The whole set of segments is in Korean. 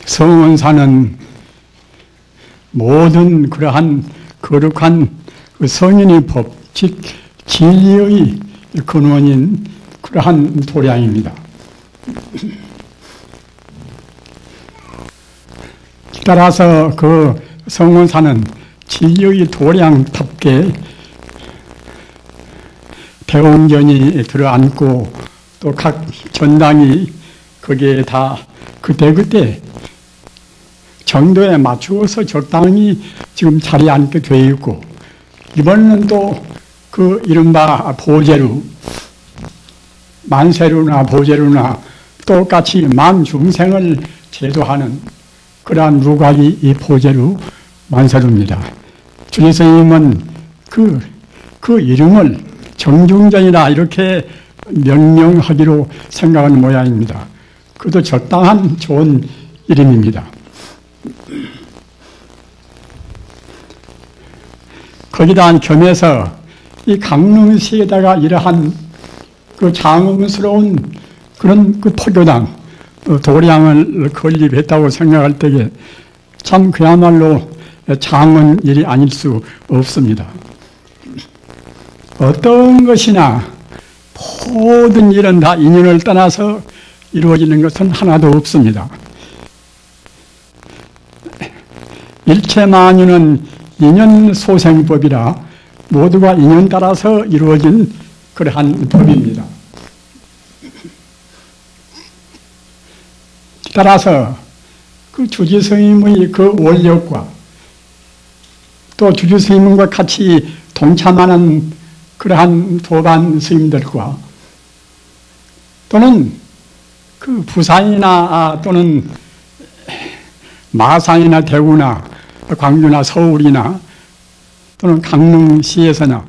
성원사는 모든 그러한 거룩한 그 성인의 법칙 진리의 근원인 그러한 도량입니다. 따라서 그 성원사는 진리의 도량답게 대원전이 들어앉고 또 각 전당이 거기에 다 그때그때 정도에 맞추어서 적당히 지금 자리에 앉게 되어 있고, 이번에는 또 그 이른바 보제루, 만세루나 보제루나 똑같이 만중생을 제도하는 그러한 누각이 이 보제루 만세루입니다. 주지스님은 그 이름을 정중전이라 이렇게 명명하기로 생각하는 모양입니다. 그것도 적당한 좋은 이름입니다. 거기다 겸해서 이 강릉시에다가 이러한 그 장엄스러운 그런 그 포교당, 도량을 건립했다고 생각할 때에 참 그야말로 장은 일이 아닐 수 없습니다. 어떤 것이나 모든 일은 다 인연을 떠나서 이루어지는 것은 하나도 없습니다. 일체만유는 인연소생법이라 모두가 인연 따라서 이루어진 그러한 법입니다. 따라서 그 주지스님의 그 원력과 또 주지스님과 같이 동참하는 그러한 도반 스님들과 또는 그 부산이나 또는 마산이나 대구나 광주나 서울이나 또는 강릉시에서나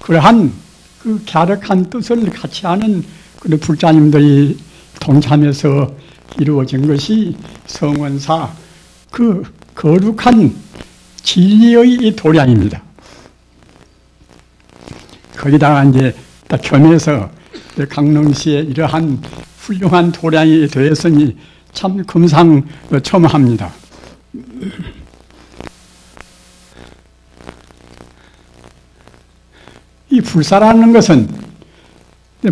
그러한 그 갸륵한 뜻을 같이 하는 그런 불자님들이 동참해서 이루어진 것이 성원사 그 거룩한 진리의 도량입니다. 거기다가 이제 딱 겸해서 강릉시에 이러한 훌륭한 도량이 되었으니 참 금상첨화합니다. 이 불사라는 것은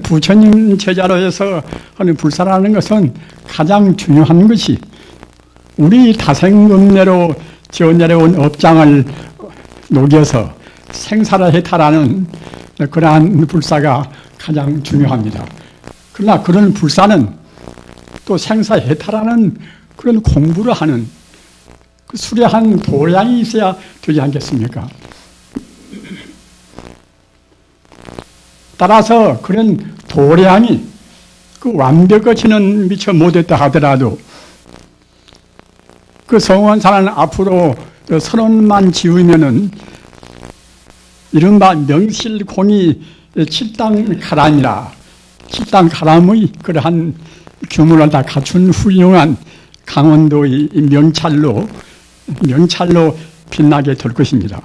부처님 제자로 해서 하는 불사라는 것은 가장 중요한 것이 우리 다생금내로 지어내려온 업장을 녹여서 생사를 해탈하는 그러한 불사가 가장 중요합니다. 그러나 그런 불사는 또 생사해탈하는 그런 공부를 하는 그 수려한 도량이 있어야 되지 않겠습니까? 따라서 그런 도량이 그 완벽하지는 미처 못했다 하더라도 그 성원사는 앞으로 선언만 지으면은 이른바 명실공히 칠당가람이라 칠당가람의 그러한 규모를 다 갖춘 훌륭한 강원도의 명찰로 빛나게 될 것입니다.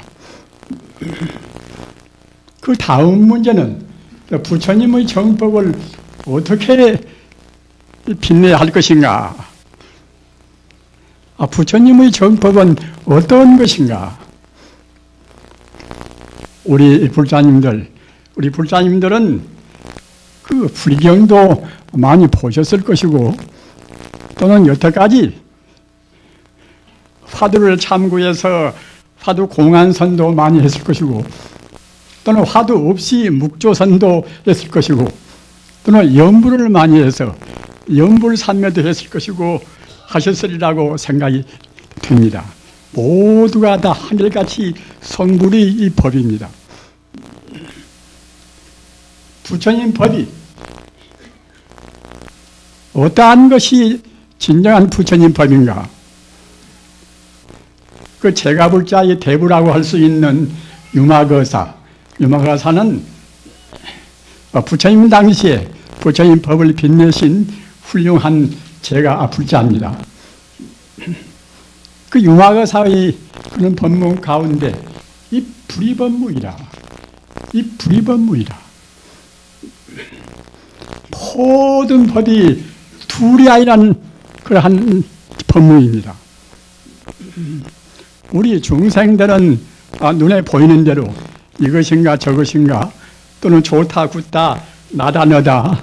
그 다음 문제는 부처님의 정법을 어떻게 빛내야 할 것인가? 부처님의 정법은 어떤 것인가? 우리 불자님들은 그 불경도 많이 보셨을 것이고 또는 여태까지 화두를 참고해서 화두 공안선도 많이 했을 것이고 또는 화두 없이 묵조선도 했을 것이고 또는 염불을 많이 해서 염불산매도 했을 것이고 하셨으리라고 생각이 됩니다. 모두가 다 한결같이 성불이 이 법입니다. 부처님 법이 어떠한 것이 진정한 부처님 법인가? 그 제가불자의 대부라고 할 수 있는 유마거사는 부처님 당시에 부처님 법을 빛내신 훌륭한 제가불자입니다. 그 유마거사의 그런 법문 가운데 이 불이법무이라 모든 법이 둘이 아니란 그러한 법문입니다. 우리 중생들은 눈에 보이는 대로 이것인가 저것인가 또는 좋다 굳다 나다 너다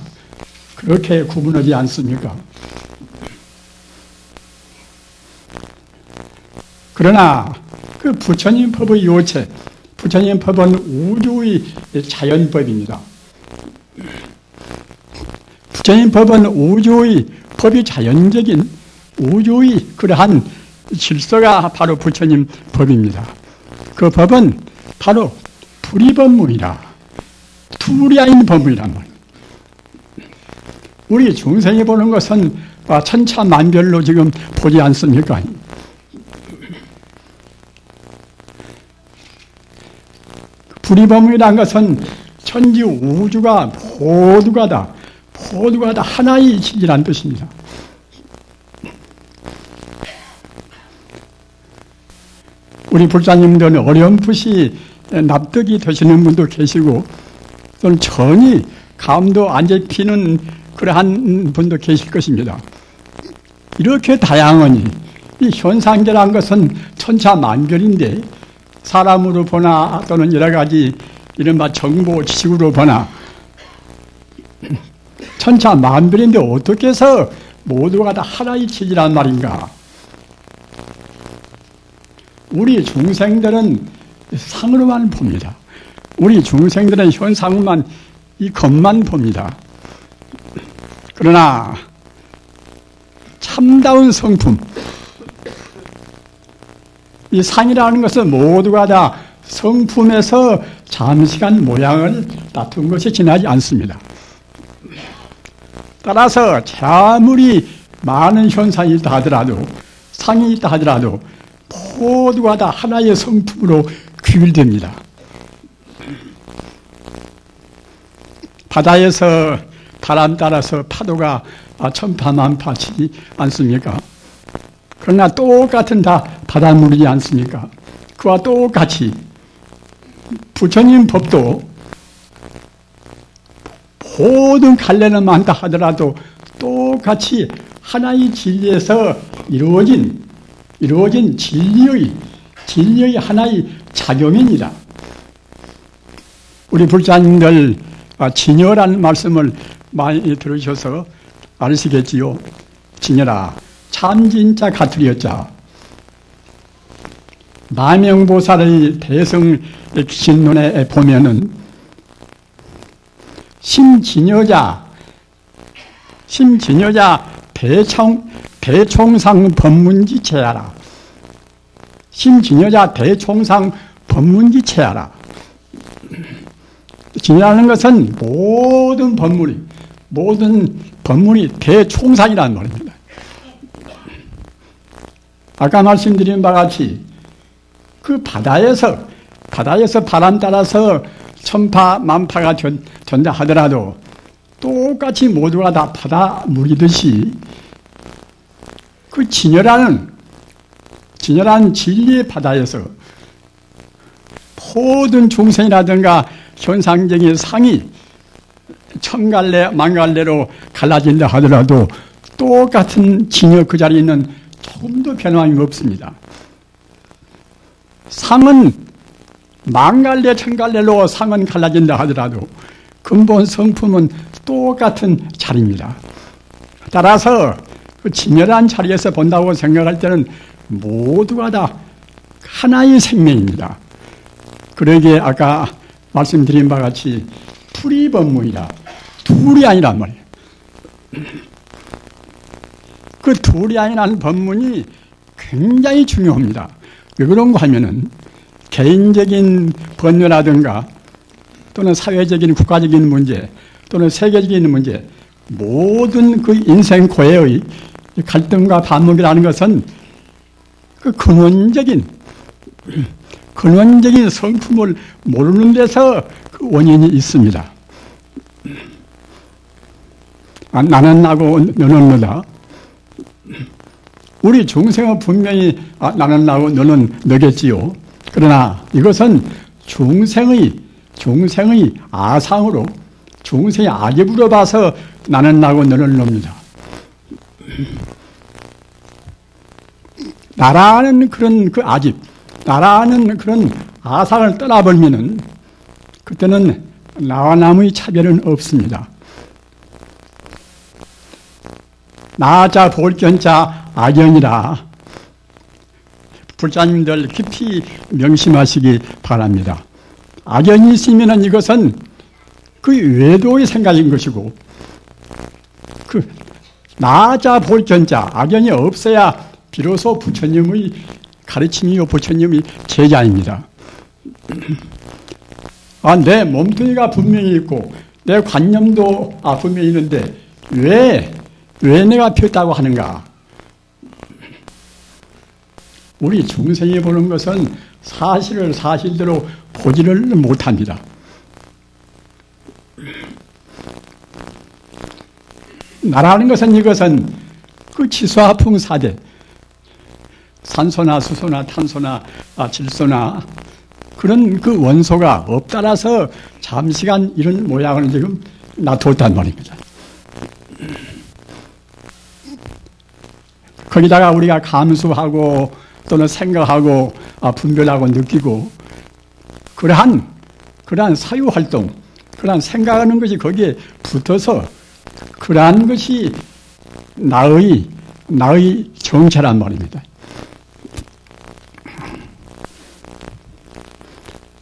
그렇게 구분하지 않습니까? 그러나 그 부처님 법의 요체, 부처님 법은 우주의 자연법입니다. 부처님 법은 우주의 법이 자연적인 우주의 그러한 질서가 바로 부처님 법입니다. 그 법은 바로 불이법문이라 둘이 아닌 법문이란 말입니다. 우리 중생이 보는 것은 천차만별로 지금 보지 않습니까? 불이법문이라는 것은 천지 우주가 모두가 다 하나의 이치라는 뜻입니다. 우리 불자님들은 어렴풋이 납득이 되시는 분도 계시고 또는 전히 감도 안 잡히는 그러한 분도 계실 것입니다. 이렇게 다양하니 이 현상계라는 것은 천차만별인데 사람으로 보나 또는 여러 가지 이른바 정보 지식으로 보나 천차만별인데 어떻게 해서 모두가 다 하나의 체질이란 말인가? 우리 중생들은 상으로만 봅니다. 우리 중생들은 현상만 이 것만 봅니다. 그러나 참다운 성품 이 상이라는 것은 모두가 다 성품에서 잠시간 모양을 다툰 것이 지나지 않습니다. 따라서 아무리 많은 현상이 있다 하더라도 상이 있다 하더라도 모두가 다 하나의 성품으로 규율됩니다. 바다에서 바람 따라서 파도가 천파만파치지 않습니까? 그러나 똑같은 다 바닷물이지 않습니까? 그와 똑같이 부처님 법도 모든 갈래는 많다 하더라도 똑같이 하나의 진리에서 이루어진 진리의 하나의 작용입니다. 우리 불자님들 진여라는 말씀을 많이 들으셔서 아시겠지요? 진여라 참진자 같으리였자. 마명보살의 대성 신론에 보면은 심진여자 대총상 법문지체하라. 심진여자 대총상 법문지체하라. 진여라는 것은 모든 법문이 대총상이라는 말입니다. 아까 말씀드린 바와 같이 그 바다에서 바람 따라서 천파 만파가 된다 하더라도 똑같이 모두가 다 바다물이듯이 그 진여라는 진리의 바다에서 모든 중생이라든가 현상적인 상이 천갈래 만갈래로 갈라진다 하더라도 똑같은 진여 그 자리에 있는 조금도 변함이 없습니다. 상은 만갈래 천갈래로 상은 갈라진다 하더라도 근본 성품은 똑같은 자리입니다. 따라서 그 진열한 자리에서 본다고 생각할 때는 모두가 다 하나의 생명입니다. 그러기에 아까 말씀드린 바와 같이 불이법문이다. 둘이 아니란 말이에요. 그 둘이 아니라는 법문이 굉장히 중요합니다. 왜 그런가 하면은 개인적인 번뇌라든가 또는 사회적인 국가적인 문제 또는 세계적인 문제 모든 그 인생 고해의 갈등과 반목이라는 것은 그 근원적인 성품을 모르는 데서 그 원인이 있습니다. 나는 나고 너는 너다. 우리 중생은 분명히 나는 나고 너는 너겠지요. 그러나 이것은 중생의 아상으로 중생의 악입으로 봐서 나는 나고 너는 너입니다. 나라는 그런 그 아집, 나라는 그런 아상을 떠나버리면은 그때는 나와 남의 차별은 없습니다. 나자 볼견자 악연이라 불자님들 깊이 명심하시기 바랍니다. 악연이 있으면 이것은 그 외도의 생각인 것이고, 그 나자 볼견자 악연이 없어야 비로소 부처님의 가르침이요 부처님의 제자입니다. 내 몸뚱이가 분명히 있고 내 관념도 분명히 있는데 왜 내가 피었다고 하는가? 우리 중생이 보는 것은 사실을 사실대로 보지를 못합니다. 나라는 것은 이것은 그 지수화풍사대, 산소나 수소나 탄소나 질소나 그런 그 원소가 없다라서 잠시간 이런 모양을 지금 놔두었단 말입니다. 거기다가 우리가 감수하고 또는 생각하고 분별하고 느끼고 그러한 사유활동, 그러한 생각하는 것이 거기에 붙어서 그러한 것이 나의 정체란 말입니다.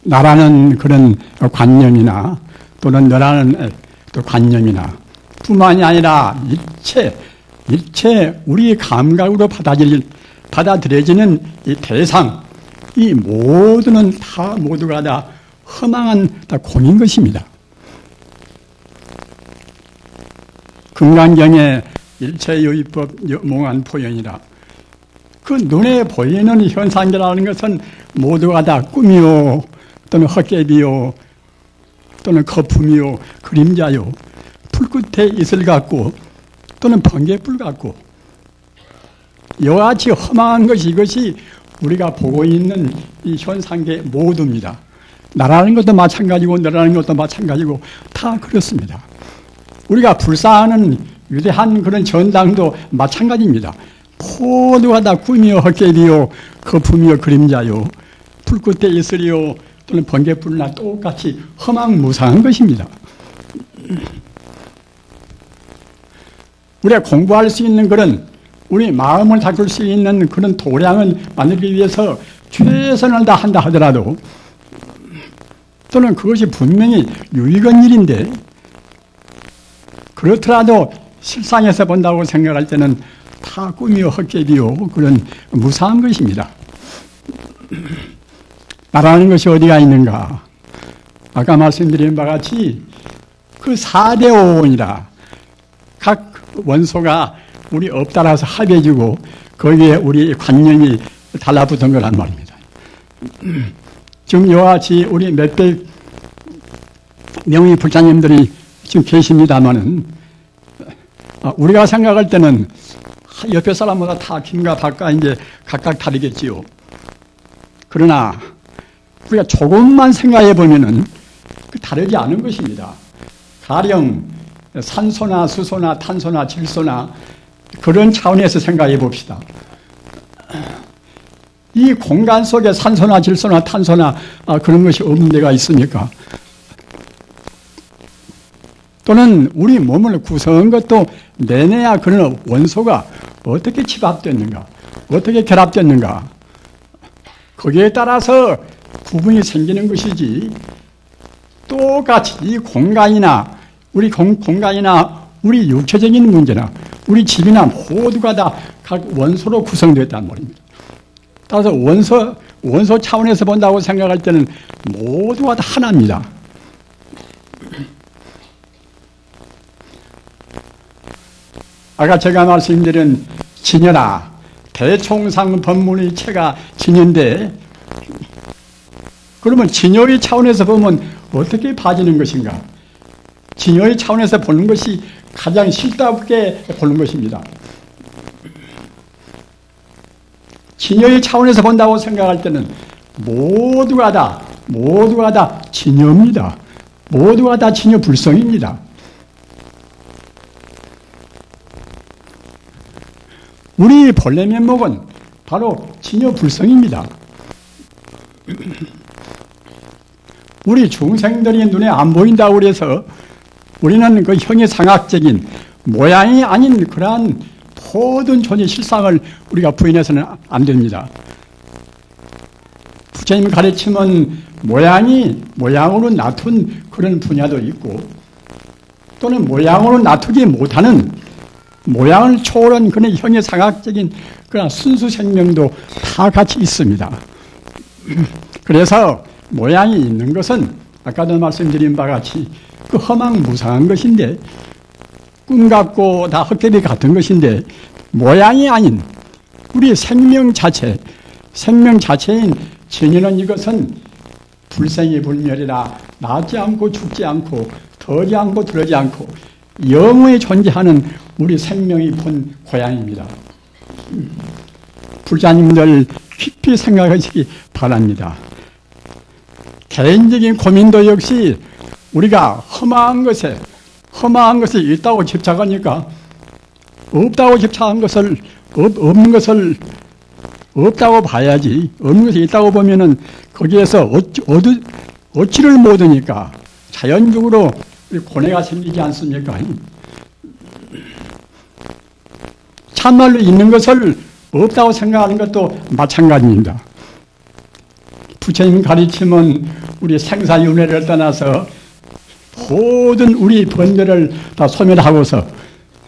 나라는 그런 관념이나 또는 너라는 또 관념이나 뿐만이 아니라 일체 우리 감각으로 받아들여지는 이 대상, 이 모두가 다 허망한 다 공인 것입니다. 금강경의 일체유의법 몽한 포연이라, 그 눈에 보이는 현상이라는 것은 모두가 다 꿈이요 또는 헛개비요 또는 거품이요 그림자요 풀끝에 이슬 같고 또는 번개불 같고 이와 같이 허망한 것이 이것이 우리가 보고 있는 이 현상계 모두입니다. 나라는 것도 마찬가지고 너라는 것도 마찬가지고 다 그렇습니다. 우리가 불사하는 위대한 그런 전당도 마찬가지입니다. 모두가 다 꿈이요 헛개비요 거품이요 그림자요 풀끝에 이슬이요 또는 번개불이나 똑같이 허망무상한 것입니다. 우리가 공부할 수 있는 그런 우리 마음을 다룰 수 있는 그런 도량을 만들기 위해서 최선을 다한다 하더라도 또는 그것이 분명히 유익한 일인데 그렇더라도 실상에서 본다고 생각할 때는 다 꿈이요 헛개비요 그런 무상한 것입니다. 나라는 것이 어디가 있는가? 아까 말씀드린 바와 같이 그 4대 5원이라 각 원소가 우리 업 따라서 합해지고 거기에 우리 관념이 달라붙은 거란 말입니다. 지금 이와 같이 우리 몇백 명의 불자님들이 지금 계십니다마는 우리가 생각할 때는 옆에 사람보다 다 김과 박과 이제 각각 다르겠지요. 그러나 우리가 조금만 생각해 보면은 다르지 않은 것입니다. 가령 산소나 수소나 탄소나 질소나 그런 차원에서 생각해 봅시다. 이 공간 속에 산소나 질소나 탄소나 그런 것이 없는 데가 있습니까? 또는 우리 몸을 구성한 것도 내내야 그런 원소가 어떻게 집합됐는가, 어떻게 결합됐는가, 거기에 따라서 구분이 생기는 것이지 똑같이 이 공간이나 공간이나 우리 육체적인 문제나 우리 집이나 모두가 다 각 원소로 구성되었단 말입니다. 따라서 원소 차원에서 본다고 생각할 때는 모두가 다 하나입니다. 아까 제가 말씀드린 진여라 대총상 법문의 체가 진여인데 그러면 진여의 차원에서 보면 어떻게 봐지는 것인가? 진여의 차원에서 보는 것이 가장 실답게 보는 것입니다. 진여의 차원에서 본다고 생각할 때는 모두가 다 진여입니다. 모두가 다 진여 불성입니다. 우리 본래 면목은 바로 진여불성입니다. 우리 중생들이 눈에 안 보인다고 그래서 우리는 그 형이상학적인 모양이 아닌 그러한 모든 존재 실상을 우리가 부인해서는 안 됩니다. 부처님 가르침은 모양으로 나툰 그런 분야도 있고 또는 모양으로 나투지 못하는 모양을 초월한 그런 형이상학적인 그런 순수 생명도 다 같이 있습니다. 그래서 모양이 있는 것은 아까도 말씀드린 바와 같이 그 허망무상한 것인데 꿈 같고 다 헛개비 같은 것인데 모양이 아닌 우리 생명 자체인 진리는 이것은 불생이 불멸이라 나지 않고 죽지 않고 더지 않고 들어지 않고 영원히 존재하는 우리 생명이 본 고향입니다. 불자님들 깊이 생각하시기 바랍니다. 개인적인 고민도 역시 우리가 험한 것에 있다고 집착하니까 없다고 집착한 것을 없는 것을 없다고 봐야지. 없는 것이 있다고 보면은 거기에서 어찌를 못하니까 자연적으로 고뇌가 생기지 않습니까? 참말로 있는 것을 없다고 생각하는 것도 마찬가지입니다. 부처님 가르침은 우리 생사윤회를 떠나서 모든 우리 번뇌를 다 소멸하고서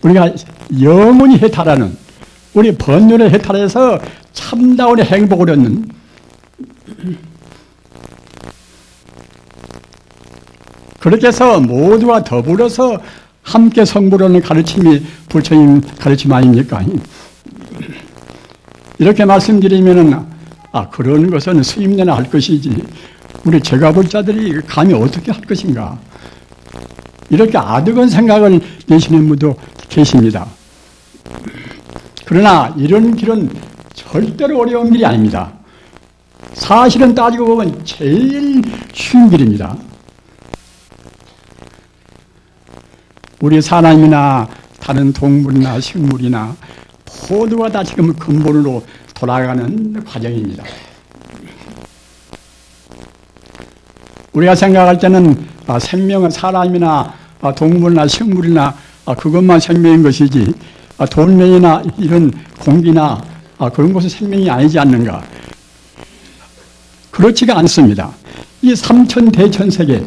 우리가 영원히 해탈하는 우리 번뇌를 해탈해서 참다운의 행복을 얻는 그렇게 해서 모두가 더불어서 함께 성불하는 가르침이 부처님 가르침 아닙니까? 이렇게 말씀드리면은 그런 것은 스님네나 할 것이지 우리 제가불자들이 감히 어떻게 할 것인가 이렇게 아득한 생각을 내시는 분도 계십니다. 그러나 이런 길은 절대로 어려운 길이 아닙니다. 사실은 따지고 보면 제일 쉬운 길입니다. 우리 사람이나 다른 동물이나 식물이나 모두가 다 지금 근본으로 돌아가는 과정입니다. 우리가 생각할 때는 생명은 사람이나 동물이나 식물이나 그것만 생명인 것이지 돌멩이나 이런 공기나 그런 것은 생명이 아니지 않는가. 그렇지가 않습니다. 이 삼천대천세계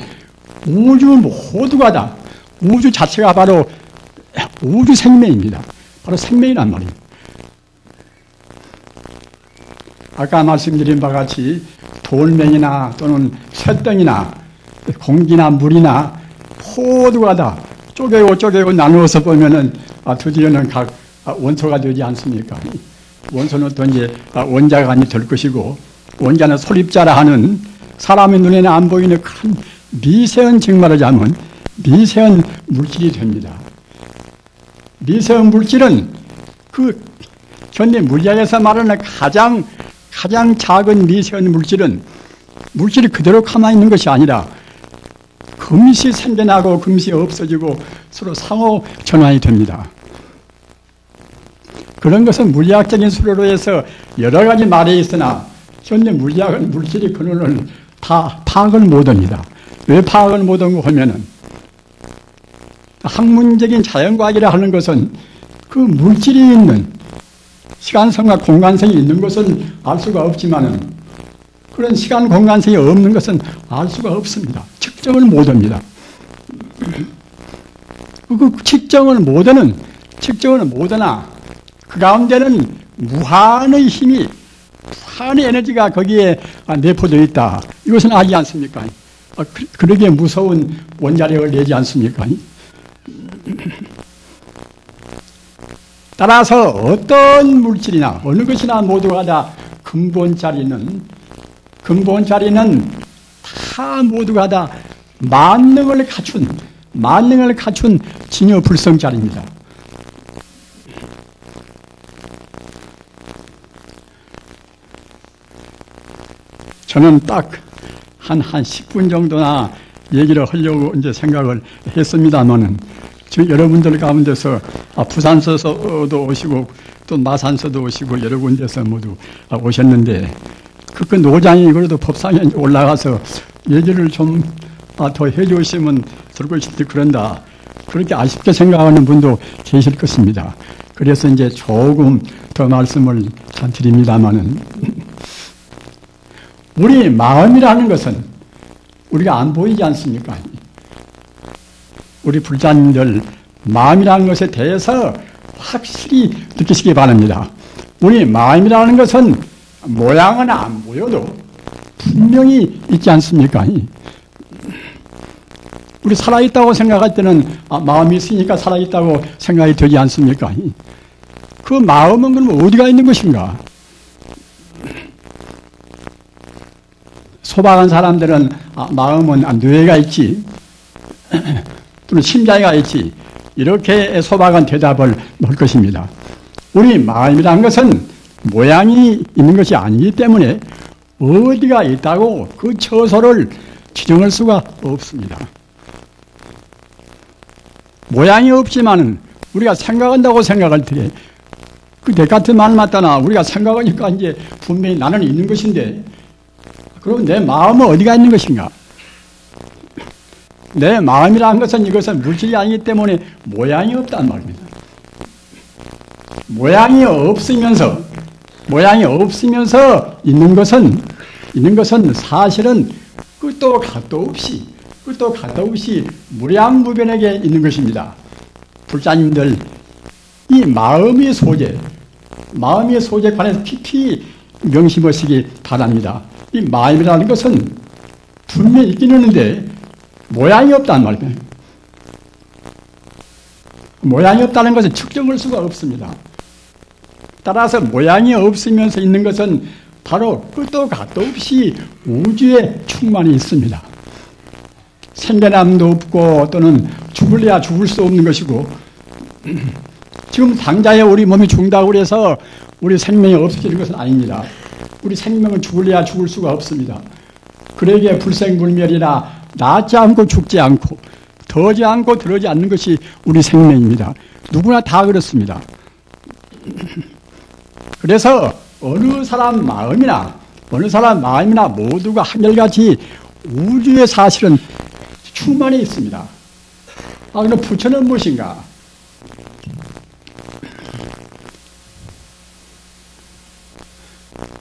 우주 모두가 다 우주 자체가 바로 우주 생명입니다. 바로 생명이란 말입니다. 아까 말씀드린 바와 같이 돌멩이나 또는 쇳덩이나 공기나 물이나 모두가 다 쪼개고 나누어서 보면은 드디어는 각 원소가 되지 않습니까? 원소는 또 이제 원자가 될 것이고 원자는 소립자라 하는 사람의 눈에는 안 보이는 큰 미세한 정말하자면 미세한 물질이 됩니다. 미세한 물질은 그 현대 물리학에서 말하는 가장 작은 미세한 물질이 그대로 가만히 있는 것이 아니라 금시 생겨나고 금시 없어지고 서로 상호 전환이 됩니다. 그런 것은 물리학적인 수로로 해서 여러 가지 말이 있으나 현대 물리학은 물질의 근원을 다 파악을 못합니다. 왜 파악을 못하고 하면은 학문적인 자연과학이라 하는 것은 그 물질이 있는 시간성과 공간성이 있는 것은 알 수가 없지만은 그런 시간 공간성이 없는 것은 알 수가 없습니다. 측정을 못합니다. 그 측정을 못하나 그 가운데는 무한의 힘이 무한의 에너지가 거기에 내포되어 있다. 이것은 알지 않습니까? 그러기에 무서운 원자력을 내지 않습니까? 따라서 어떤 물질이나 어느 것이나 모두가 다 근본자리는 다 모두가 다 만능을 갖춘 진여불성자리입니다. 저는 딱 한 10분 정도나 얘기를 하려고 이제 생각을 했습니다만은 지금 여러분들 가운데서 부산서도 오시고 또 마산서도 오시고 여러 군데서 모두 오셨는데 그 노장이 그래도 법상에 올라가서 얘기를 좀 더 해주시면 들고 싶지 그런다. 그렇게 아쉽게 생각하는 분도 계실 것입니다. 그래서 이제 조금 더 말씀을 잘 드립니다마는 우리 마음이라는 것은 우리가 안 보이지 않습니까? 우리 불자님들 마음이라는 것에 대해서 확실히 느끼시기 바랍니다. 우리 마음이라는 것은 모양은 안 보여도 분명히 있지 않습니까? 우리 살아있다고 생각할 때는 마음이 있으니까 살아있다고 생각이 되지 않습니까? 그 마음은 그럼 어디가 있는 것인가? 소박한 사람들은 마음은 뇌가 있지 또는 심장이가 있지 이렇게 소박한 대답을 넣을 것입니다. 우리 마음이라는 것은 모양이 있는 것이 아니기 때문에 어디가 있다고 그 처소를 지정할 수가 없습니다. 모양이 없지만은 우리가 생각한다고 생각할 때 그 데카르트 말 맞다나 우리가 생각하니까 이제 분명히 나는 있는 것인데 그럼 내 마음은 어디가 있는 것인가? 내 마음이라는 것은 이것은 물질이 아니기 때문에 모양이 없단 말입니다. 모양이 없으면서 있는 것은 사실은 끝도 갓도 없이 무량무변하게 있는 것입니다. 불자님들 이 마음의 소재에 관해서 깊이 명심하시기 바랍니다. 이 마음이라는 것은 분명히 있긴 있는데 모양이 없단 말이에요. 모양이 없다는 것은 측정할 수가 없습니다. 따라서 모양이 없으면서 있는 것은 바로 끝도 갓도 없이 우주에 충만히 있습니다. 생겨남도 없고 또는 죽을래야 죽을 수 없는 것이고 지금 당장에 우리 몸이 죽는다고 해서 우리 생명이 없어지는 것은 아닙니다. 우리 생명은 죽을래야 죽을 수가 없습니다. 그러기에 불생불멸이라 낫지 않고 죽지 않고 더지 않고 들어지 않는 것이 우리 생명입니다. 누구나 다 그렇습니다. 그래서 어느 사람 마음이나 모두가 한결같이 우주의 사실은 충만히 있습니다. 그럼 부처는 무엇인가?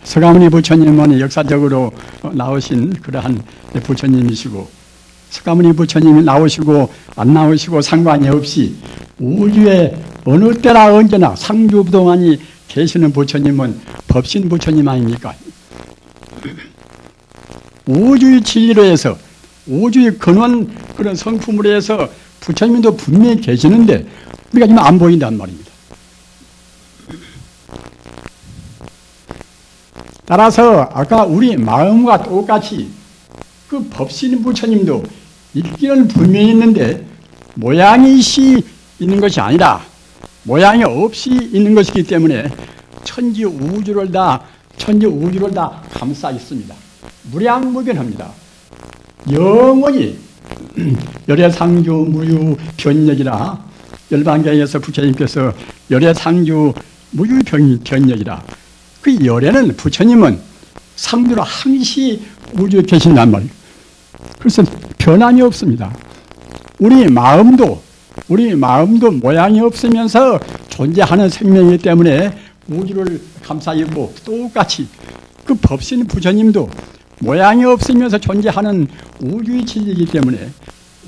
서가모니 부처님은 역사적으로 나오신 그러한 부처님이시고 서가모니 부처님이 나오시고 안 나오시고 상관이 없이 우주에 어느 때나 언제나 상주부동안이 계시는 부처님은 법신 부처님 아닙니까? 우주의 진리로 해서 우주의 근원 그런 성품으로 해서 부처님도 분명히 계시는데 우리가 지금 안 보인단 말입니다. 따라서 아까 우리 마음과 똑같이 그 법신 부처님도 있기는 분명히 있는데 모양이 있는 것이 아니라 모양이 없이 있는 것이기 때문에 천지 우주를 다 감싸 있습니다. 무량무변합니다. 영원히 열애상주 무유변력이라 열반경에서 부처님께서 열애상주 무유변력이라 그 열애는 부처님은 상주로 항시 우주에 계신단 말이에요. 그래서 변함이 없습니다. 우리 마음도 모양이 없으면서 존재하는 생명이기 때문에 우주를 감싸있고 똑같이 그 법신 부처님도 모양이 없으면서 존재하는 우주의 진리이기 때문에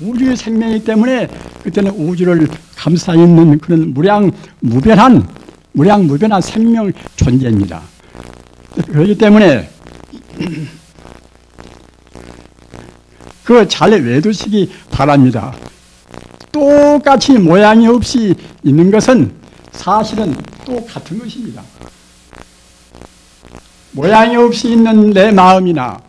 우주의 생명이기 때문에 그때는 우주를 감싸있는 그런 무량무변한 생명 존재입니다. 그렇기 때문에 그거 잘 외두시기 바랍니다. 똑같이 모양이 없이 있는 것은 사실은 똑같은 것입니다. 모양이 없이 있는 내 마음이나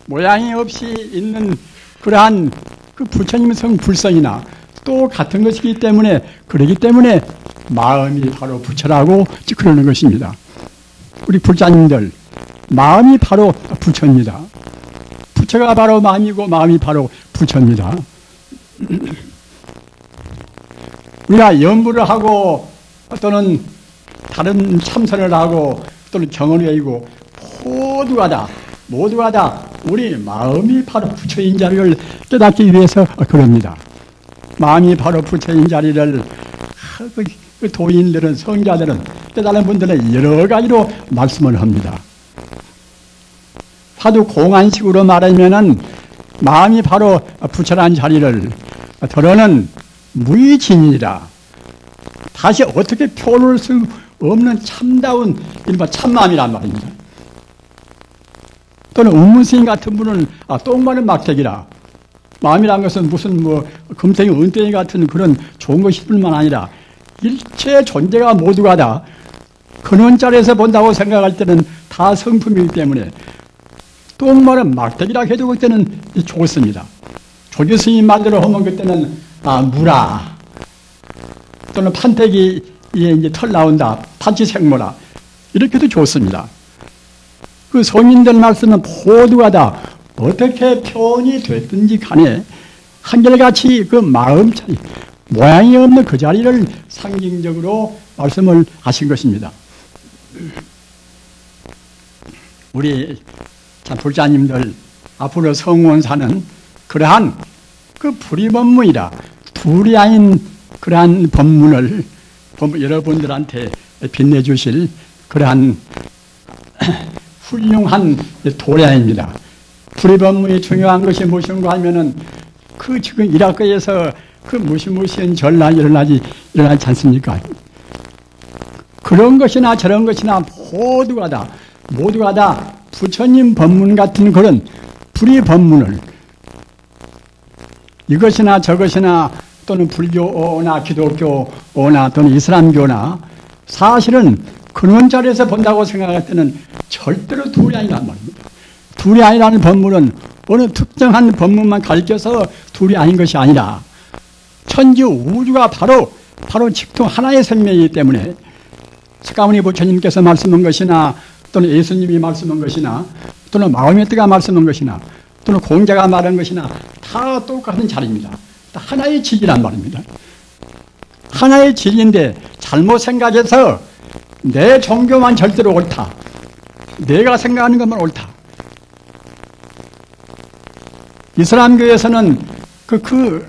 모양이 없이 있는 그러한 그 부처님의 성불성이나 똑같은 것이기 때문에 그러기 때문에 마음이 바로 부처라고 그러는 것입니다. 우리 불자님들 마음이 바로 부처입니다. 부처가 바로 마음이고 마음이 바로 부처입니다. 우리가 연부를 하고 또는 다른 참선을 하고 또는 경언을 외우고 모두가 다 우리 마음이 바로 부처인 자리를 깨닫기 위해서 그럽니다. 마음이 바로 부처인 자리를 그 도인들은, 성자들은, 깨달은 분들은 여러 가지로 말씀을 합니다. 화두 공안식으로 말하면은 마음이 바로 부처란 자리를 더러는 무의진이라, 다시 어떻게 표현할 수 없는 참다운 이른바 참마음이란 말입니다. 또는 운문스님 같은 분은 똥마른 막대기라, 마음이란 것은 무슨 금생이 은퇴 같은 그런 좋은 것일 뿐만 아니라 일체 존재가 모두가 다 근원자리에서 본다고 생각할 때는 다 성품이기 때문에 똥마른 막대기라 해도 그때는 좋습니다. 조규스님 말대로 하면 그때는 무라, 또는 판때기에 이제 털 나온다, 판치생모라, 이렇게도 좋습니다. 그 성인들 말씀은 모두가 다 어떻게 표현이 됐든지 간에 한결같이 그 마음 차이, 모양이 없는 그 자리를 상징적으로 말씀을 하신 것입니다. 우리 불자님들 앞으로 성원사는 그러한 그 불의법문이라, 둘이 아닌 그러한 법문을 여러분들한테 빛내주실 그러한 훌륭한 도량입니다. 불의법문이 중요한 것이 무엇인가 하면은 그 지금 이라크에서 그 무시무시한 전란이 일어나지 않습니까? 그런 것이나 저런 것이나 모두가 다 부처님 법문 같은 그런 불의법문을 이것이나 저것이나 또는 불교나 기독교나 또는 이슬람교나 사실은 그런 자리에서 본다고 생각할 때는 절대로 둘이 아니란 말입니다. 둘이 아니라는 법문은 어느 특정한 법문만 가르쳐서 둘이 아닌 것이 아니라 천지 우주가 바로 직통 하나의 생명이기 때문에 석가모니 부처님께서 말씀한 것이나 또는 예수님이 말씀한 것이나 또는 마음의 뜻가 말씀한 것이나 또는 공자가 말한 것이나 다 똑같은 자리입니다. 다 하나의 진리란 말입니다. 하나의 진리인데 잘못 생각해서 내 종교만 절대로 옳다, 내가 생각하는 것만 옳다. 이슬람교에서는 그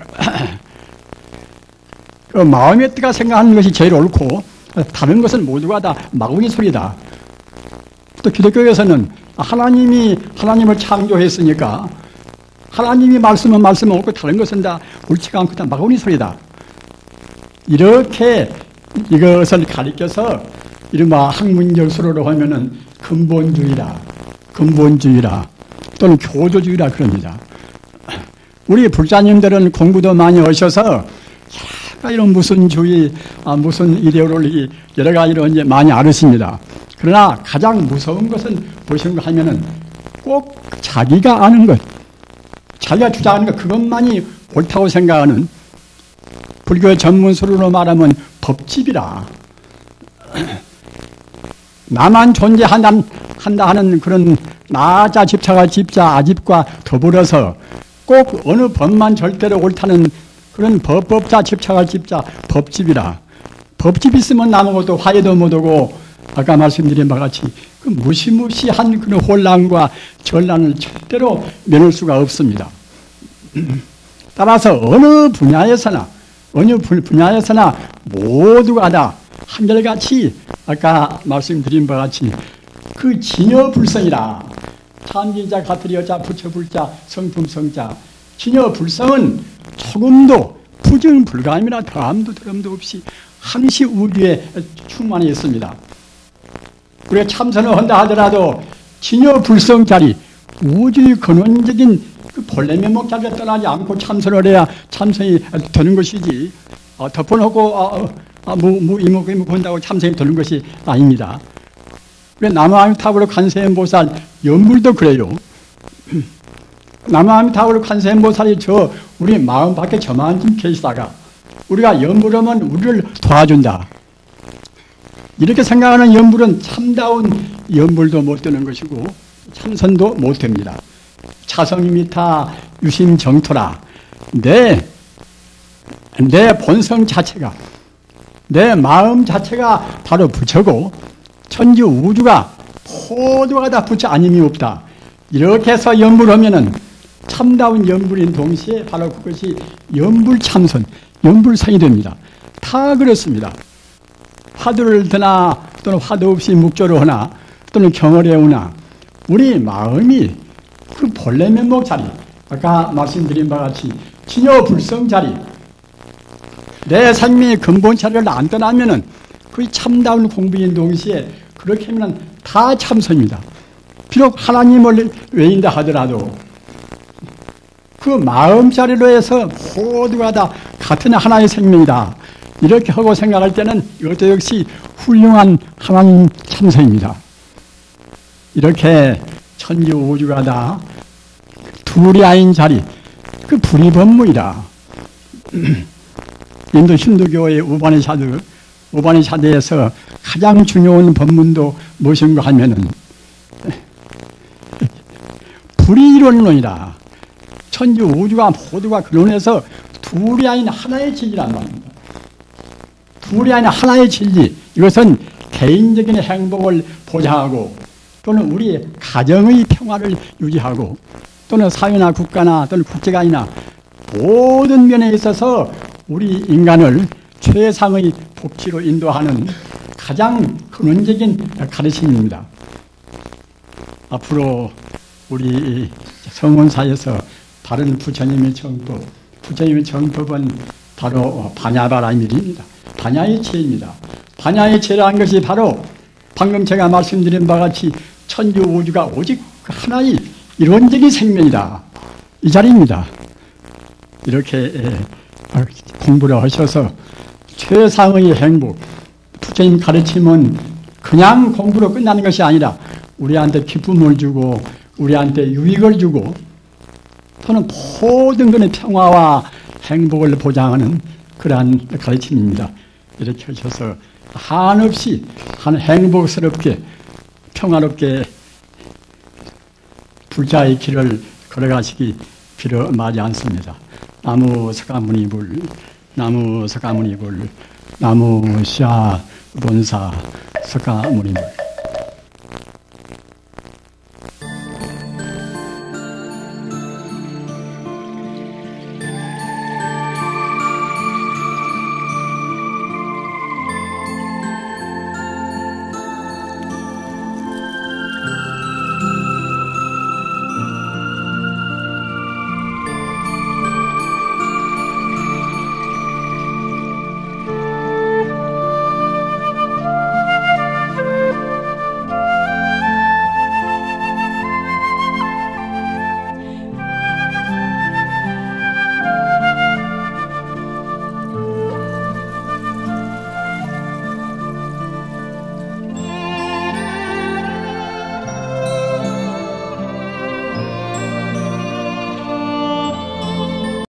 마음의 뜻가 생각하는 것이 제일 옳고 다른 것은 모두가 다 마구니 소리다. 또 기독교에서는 하나님을 창조했으니까 하나님이 말씀은 옳고 다른 것은 다 옳지가 않고 다 마구니 소리다. 이렇게 이것을 가리켜서 이른바 학문적 수로로 하면은 근본주의라 또는 교조주의라 그럽니다. 우리 불자님들은 공부도 많이 하셔서 이런 무슨 주의, 무슨 이데올로기 여러 가지로 이제 많이 알으십니다. 그러나 가장 무서운 것은 무엇인가 하면은 꼭 자기가 아는 것, 자기가 주장하는 것 그것만이 옳다고 생각하는 불교 전문수로 말하면 법집이라. 나만 존재한다 하는 그런 나자 집차가 집자 아집과 더불어서 꼭 어느 법만 절대로 옳다는 그런 법자 집차가 집자 법집이라. 법집 있으면 아무것도 화해도 못하고 아까 말씀드린 바와 같이 그 무시무시한 그런 혼란과 전란을 절대로 면할 수가 없습니다. 따라서 어느 분야에서나 모두가 다 한결같이 아까 말씀드린 바와 같이 그 진여불성이라. 참기자, 가트리여자, 부처불자, 성품성자. 진여불성은 조금도 부정 불가함이나 더함도 더럼도 없이 항시 우주에 충만해 있습니다. 우리가 참선을 한다 하더라도 진여불성 자리, 우주의 근원적인 그 본래 면목 자리를 떠나지 않고 참선을 해야 참선이 되는 것이지, 덮어놓고 이목 한다고 참선이 되는 것이 아닙니다. 남아미타불 관세음보살 연불도 그래요. 남아미타불 관세음보살이 우리 마음 밖에 저만큼 계시다가 우리가 연불하면 우리를 도와준다. 이렇게 생각하는 연불은 참다운 연불도 못 되는 것이고 참선도 못 됩니다. 차성이미타 유심정토라. 내 본성 자체가 내 마음 자체가 바로 부처고 천지 우주가 모두가 다 부처 아님이 없다. 이렇게 해서 연불하면은 참다운 연불인 동시에 바로 그것이 연불참선, 연불성이 됩니다. 다 그렇습니다. 화두를 드나 또는 화두 없이 묵조를 하나 또는 경을 해오나 우리 마음이 그 본래 면목 자리, 아까 말씀드린 바와 같이 진여불성 자리, 내 생명의 근본 자리를 안 떠나면은 그 참다운 공부인 동시에 그렇게 하면 다 참선입니다. 비록 하나님을 외인다 하더라도 그 마음 자리로 해서 모두가 다 같은 하나의 생명이다. 이렇게 하고 생각할 때는 이것도 역시 훌륭한 하나님 참선입니다. 이렇게 천지 우주가 다 둘이 아닌 자리, 그 불이법문이다. 인도 힌두교의 우바니샤드에서 가장 중요한 법문도 무엇인가 하면은 불이론론이다. 천지 우주가 모두가 근원해서 둘이 아닌 하나의 진리란 말입니다. 둘이 아닌 하나의 진리, 이것은 개인적인 행복을 보장하고 또는 우리 가정의 평화를 유지하고 또는 사회나 국가나 또는 국제가이나 모든 면에 있어서 우리 인간을 최상의 복지로 인도하는 가장 근원적인 가르침입니다. 앞으로 우리 성원사에서 바른 부처님의 정법, 부처님의 정법은 바로 반야바라밀입니다. 반야의 지혜입니다. 반야의 지혜라는 것이 바로 방금 제가 말씀드린 바와 같이 천지 우주가 오직 하나의 이론적인 생명이다. 이 자리입니다. 이렇게 공부를 하셔서 최상의 행복, 부처님 가르침은 그냥 공부로 끝나는 것이 아니라 우리한테 기쁨을 주고 우리한테 유익을 주고 또는 모든 것의 평화와 행복을 보장하는 그러한 가르침입니다. 이렇게 하셔서 한없이 행복스럽게 평화롭게 불자의 길을 걸어가시기 빌어마지 않습니다. 나무 석가모니불, 나무 석가모니불, 나무 샤 본사 석가모니불.